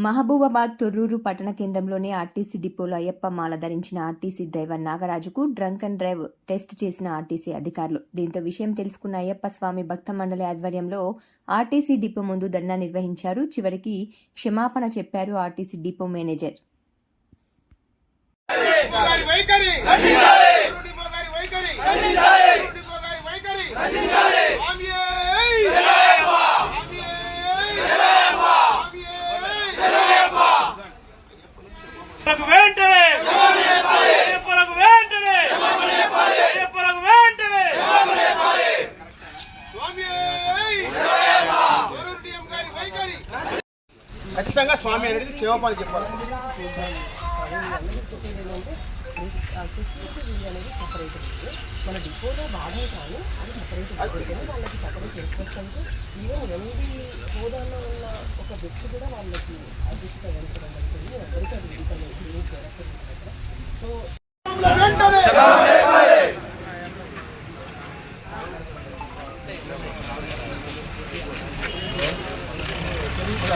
మహబూబాబాద్ తొర్రూరు పట్టణ కేంద్రంలోని ఆర్టీసీ డిపోలో అయ్యప్ప మాల ధరించిన ఆర్టీసీ డ్రైవర్ నాగరాజుకు డ్రంక్ అండ్ డ్రైవ్ టెస్ట్ చేసిన ఆర్టీసీ అధికారులు. దీంతో విషయం తెలుసుకున్న అయ్యప్ప స్వామి భక్త మండలి ఆధ్వర్యంలో ఆర్టీసీ డిపో ముందు ధర్నా నిర్వహించారు. చివరికి క్షమాపణ చెప్పారు ఆర్టీసీ డిపో మేనేజర్. ఖచ్చితంగా స్వామి అనేది క్షేమపాలు చెప్పాలి. మన డిపోలో భాగం కానీ అది సపరేట్ వాళ్ళకి సపరేట్ చేసుకోవచ్చు. ఈవెన్ ఎనిమిది హోదాలో ఉన్న ఒక వ్యక్తి కూడా వాళ్ళకి అదృష్ట వెళ్తడం జరుగుతుంది. ఎవరికి అది ఇంటర్వ్యూ సో